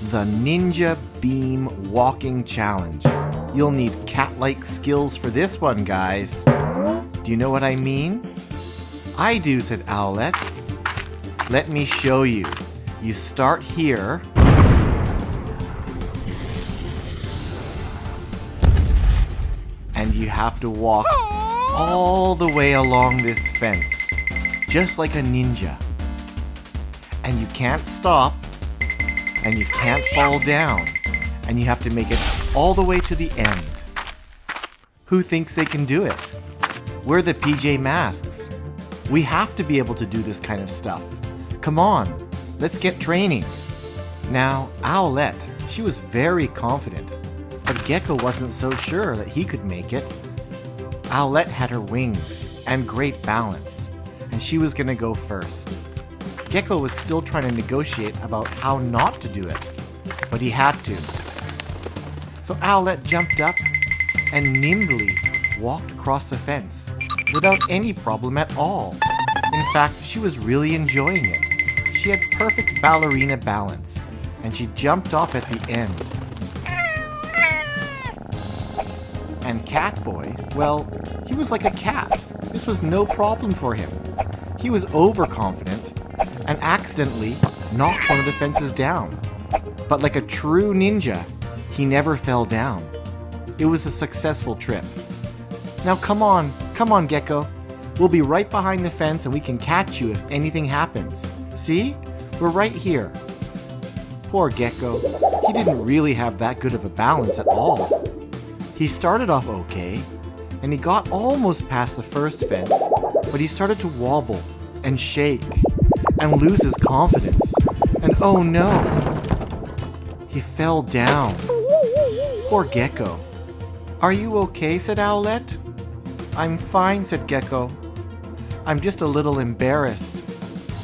the Ninja Beam Walking Challenge. You'll need cat-like skills for this one, guys. Do you know what I mean? I do, said Owlette. Let me show you. You start here. And you have to walk all the way along this fence, just like a ninja. And you can't stop, and you can't fall down, and you have to make it all the way to the end. Who thinks they can do it? We're the PJ Masks. We have to be able to do this kind of stuff. Come on, let's get training. Now, Owlette, she was very confident, but Gekko wasn't so sure that he could make it. Owlette had her wings and great balance, and she was gonna go first. Gekko was still trying to negotiate about how not to do it, but he had to. So Owlette jumped up and nimbly walked across the fence without any problem at all. In fact, she was really enjoying it. She had perfect ballerina balance, and she jumped off at the end. And Catboy, well, he was like a cat. This was no problem for him. He was overconfident and accidentally knocked one of the fences down. But like a true ninja, he never fell down. It was a successful trip. Now come on Gekko. We'll be right behind the fence and we can catch you if anything happens. See? We're right here. Poor Gekko. He didn't really have that good of a balance at all. He started off okay, and he got almost past the first fence, but he started to wobble and shake and lose his confidence. And oh no! He fell down. Poor Gekko. Are you okay? Said Owlette. I'm fine, said Gekko. I'm just a little embarrassed.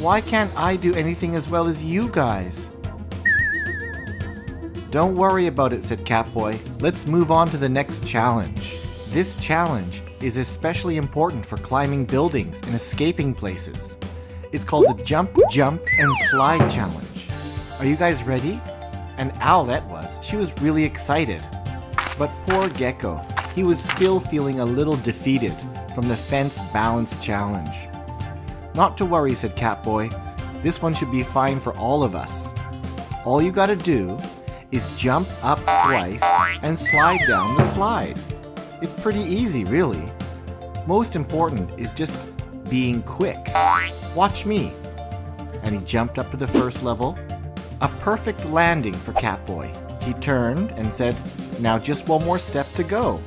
Why can't I do anything as well as you guys? Don't worry about it, said Catboy. Let's move on to the next challenge. This challenge is especially important for climbing buildings and escaping places. It's called the Jump, Jump, and Slide Challenge. Are you guys ready? And Owlette was. She was really excited. But poor Gekko, he was still feeling a little defeated from the fence balance challenge. Not to worry, said Catboy. This one should be fine for all of us. All you gotta do is jump up twice and slide down the slide. It's pretty easy, really. Most important is just being quick. Watch me. And he jumped up to the first level. A perfect landing for Catboy. He turned and said, now just one more step to go.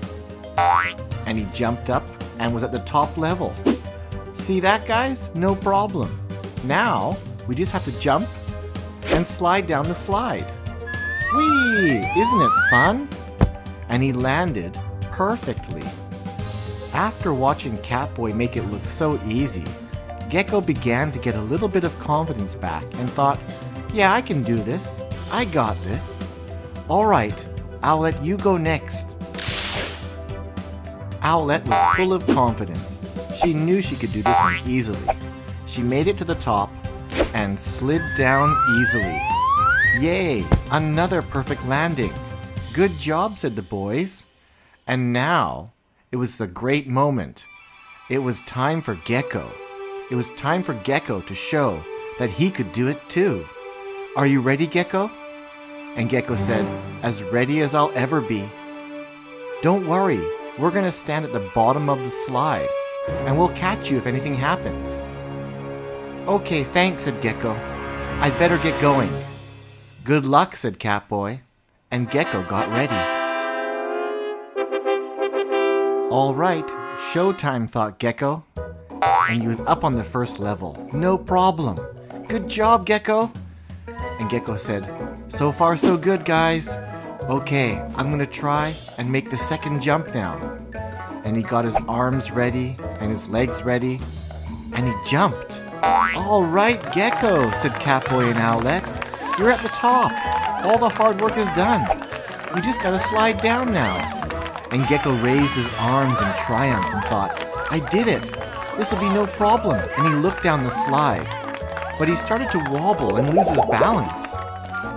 And he jumped up and was at the top level. See that, guys? No problem. Now, we just have to jump and slide down the slide. Whee! Isn't it fun? And he landed perfectly. After watching Catboy make it look so easy, Gekko began to get a little bit of confidence back and thought, yeah, I can do this. I got this. All right, Owlette, you go next. Owlette was full of confidence. She knew she could do this one easily. She made it to the top and slid down easily. Yay, another perfect landing. Good job, said the boys. And now, it was the great moment. It was time for Gekko. It was time for Gekko to show that he could do it too. Are you ready, Gekko? And Gekko said, as ready as I'll ever be. Don't worry, we're gonna stand at the bottom of the slide, and we'll catch you if anything happens. Okay, thanks, said Gekko. I'd better get going. Good luck, said Catboy, and Gekko got ready. All right, showtime, thought Gekko. And he was up on the first level. No problem. Good job, Gekko. And Gekko said, so far so good, guys. Okay, I'm gonna try and make the second jump now. And he got his arms ready and his legs ready, and he jumped. All right, Gekko, said Catboy and Owlette. You're at the top. All the hard work is done. You just gotta slide down now. And Gekko raised his arms in triumph and thought, I did it. This will be no problem. And he looked down the slide. But he started to wobble and lose his balance.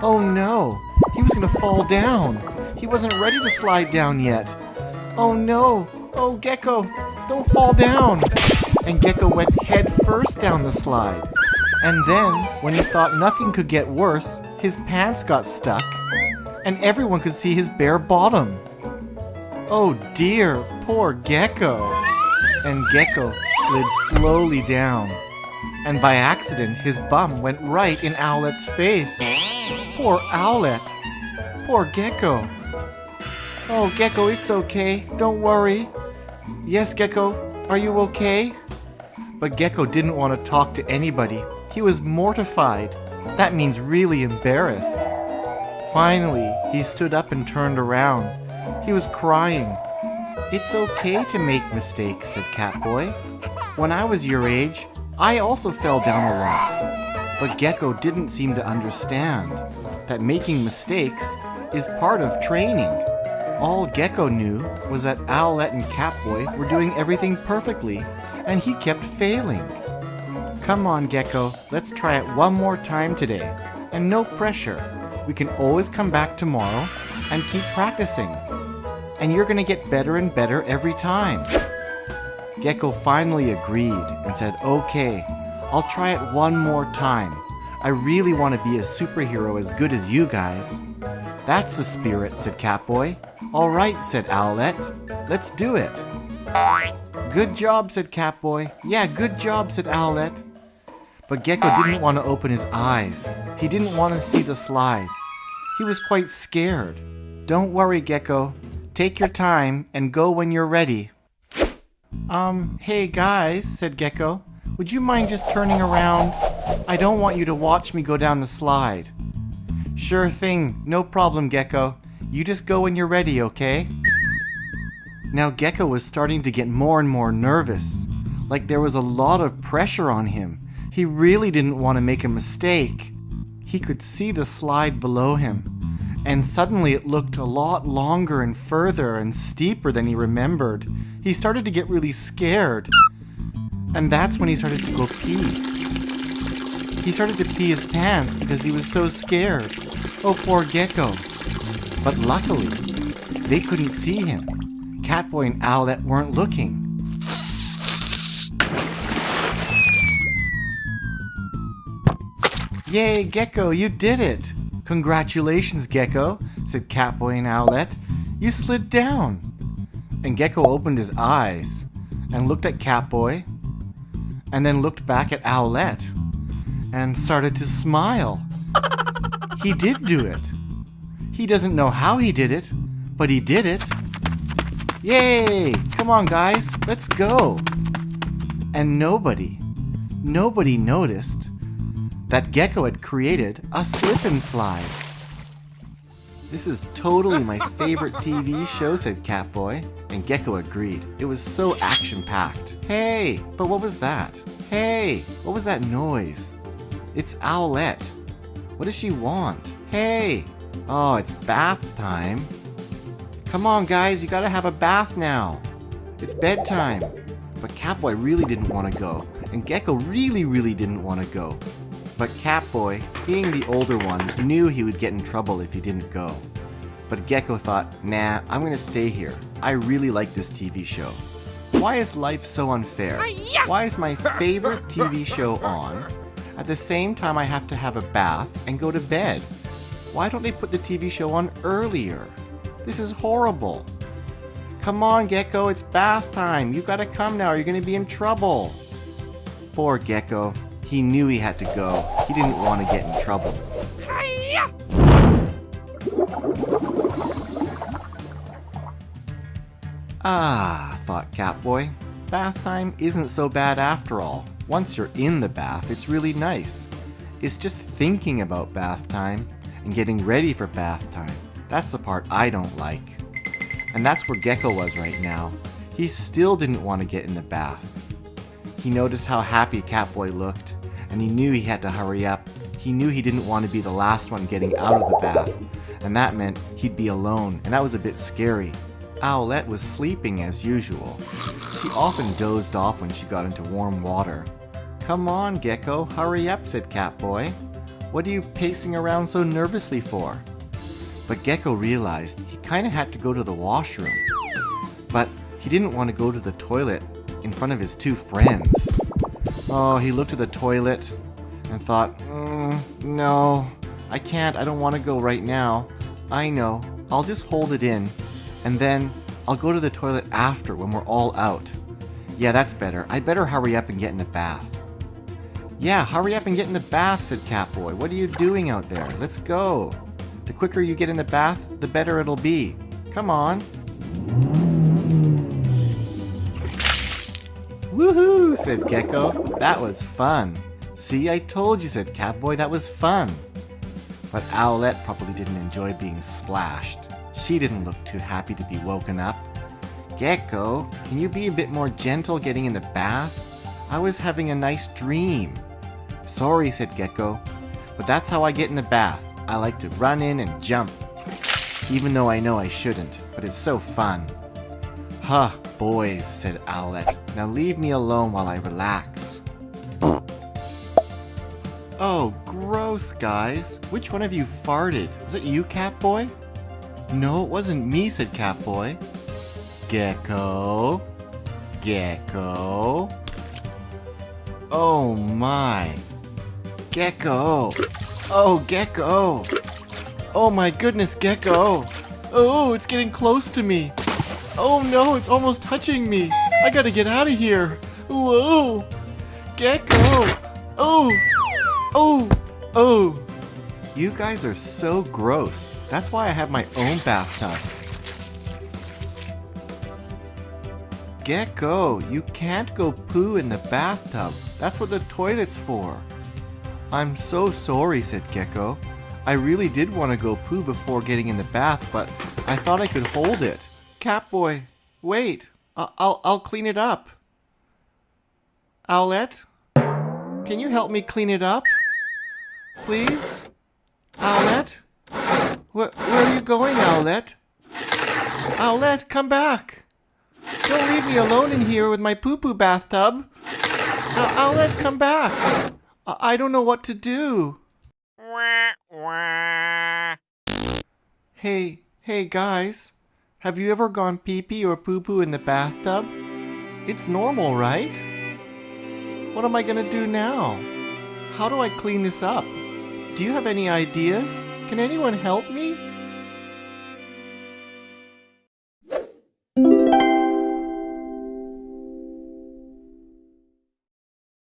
Oh no, he was gonna fall down. He wasn't ready to slide down yet. Oh no, oh Gekko, don't fall down. And Gekko went head first down the slide. And then, when he thought nothing could get worse, his pants got stuck, and everyone could see his bare bottom. Oh dear, poor Gekko. And Gekko slid slowly down. And by accident, his bum went right in Owlette's face. Poor Owlette. Poor Gekko. Oh, Gekko, it's okay. Don't worry. Yes, Gekko, are you okay? But Gekko didn't want to talk to anybody. He was mortified. That means really embarrassed. Finally, he stood up and turned around. He was crying. It's okay to make mistakes, said Catboy. When I was your age, I also fell down a lot. But Gekko didn't seem to understand that making mistakes is part of training. All Gekko knew was that Owlette and Catboy were doing everything perfectly, and he kept failing. Come on, Gekko, let's try it one more time today. And no pressure. We can always come back tomorrow and keep practicing. And you're gonna get better and better every time. Gekko finally agreed and said, okay, I'll try it one more time. I really want to be a superhero as good as you guys. That's the spirit, said Catboy. All right, said Owlette. Let's do it. Good job, said Catboy. Yeah, good job, said Owlette. But Gekko didn't want to open his eyes. He didn't want to see the slide. He was quite scared. Don't worry, Gekko. Take your time and go when you're ready. Hey guys, said Gekko. Would you mind just turning around? I don't want you to watch me go down the slide. Sure thing, no problem, Gekko. You just go when you're ready, okay? Now Gekko was starting to get more and more nervous. Like there was a lot of pressure on him. He really didn't want to make a mistake. He could see the slide below him. And suddenly it looked a lot longer and further and steeper than he remembered. He started to get really scared. And that's when he started to go pee. He started to pee his pants because he was so scared. Oh, poor Gekko. But luckily, they couldn't see him. Catboy and Owlette weren't looking. Yay, Gekko, you did it! Congratulations, Gekko, said Catboy and Owlette. You slid down. And Gekko opened his eyes and looked at Catboy and then looked back at Owlette and started to smile. He did do it. He doesn't know how he did it, but he did it. Yay! Come on, guys, let's go. And nobody noticed that Gekko had created a slip and slide. This is totally my favorite TV show, said Catboy, and Gekko agreed. It was so action-packed. Hey, but what was that? Hey, what was that noise? It's Owlette. What does she want? Hey, oh, it's bath time. Come on, guys, you gotta have a bath now. It's bedtime. But Catboy really didn't want to go, and Gekko really didn't want to go. But Catboy, being the older one, knew he would get in trouble if he didn't go. But Gekko thought, nah, I'm gonna stay here. I really like this TV show. Why is life so unfair? Why is my favorite TV show on? At the same time I have to have a bath and go to bed. Why don't they put the TV show on earlier? This is horrible. Come on, Gekko, it's bath time. You gotta come now or you're gonna be in trouble. Poor Gekko. He knew he had to go. He didn't want to get in trouble. Ah, thought Catboy. Bath time isn't so bad after all. Once you're in the bath, it's really nice. It's just thinking about bath time and getting ready for bath time. That's the part I don't like. And that's where Gekko was right now. He still didn't want to get in the bath. He noticed how happy Catboy looked, and he knew he had to hurry up. He knew he didn't want to be the last one getting out of the bath, and that meant he'd be alone, and that was a bit scary. Owlette was sleeping as usual. She often dozed off when she got into warm water. Come on, Gekko, hurry up, said Catboy. What are you pacing around so nervously for? But Gekko realized he kind of had to go to the washroom. But he didn't want to go to the toilet in front of his two friends. Oh, he looked at the toilet and thought, no, I can't, I don't want to go right now. I know, I'll just hold it in, and then I'll go to the toilet after when we're all out. Yeah, that's better. I'd better hurry up and get in the bath. Yeah, hurry up and get in the bath, said Catboy. What are you doing out there? Let's go. The quicker you get in the bath, the better it'll be. Come on. Woohoo, said Gekko. That was fun. See, I told you, said Catboy, that was fun. But Owlette probably didn't enjoy being splashed. She didn't look too happy to be woken up. Gekko, can you be a bit more gentle getting in the bath? I was having a nice dream. Sorry, said Gekko, but that's how I get in the bath. I like to run in and jump. Even though I know I shouldn't, but it's so fun. Huh, boys, said Owlette. Now leave me alone while I relax. Oh, gross, guys. Which one of you farted? Was it you, Catboy? No, it wasn't me, said Catboy. Gekko. Gekko. Oh my. Gekko. Oh, Gekko. Oh my goodness, Gekko. Oh, it's getting close to me. Oh no, it's almost touching me. I gotta get out of here. Whoa. Gekko. Oh. Oh. Oh. You guys are so gross. That's why I have my own bathtub. Gekko, you can't go poo in the bathtub. That's what the toilet's for. I'm so sorry, said Gekko. I really did want to go poo before getting in the bath, but I thought I could hold it. Catboy, wait. I'll clean it up. Owlette, can you help me clean it up? Please? Owlette? Where are you going, Owlette? Owlette, come back. Don't leave me alone in here with my poo-poo bathtub. Owlette, come back. I don't know what to do. Hey guys. Have you ever gone pee-pee or poo-poo in the bathtub? It's normal, right? What am I gonna do now? How do I clean this up? Do you have any ideas? Can anyone help me?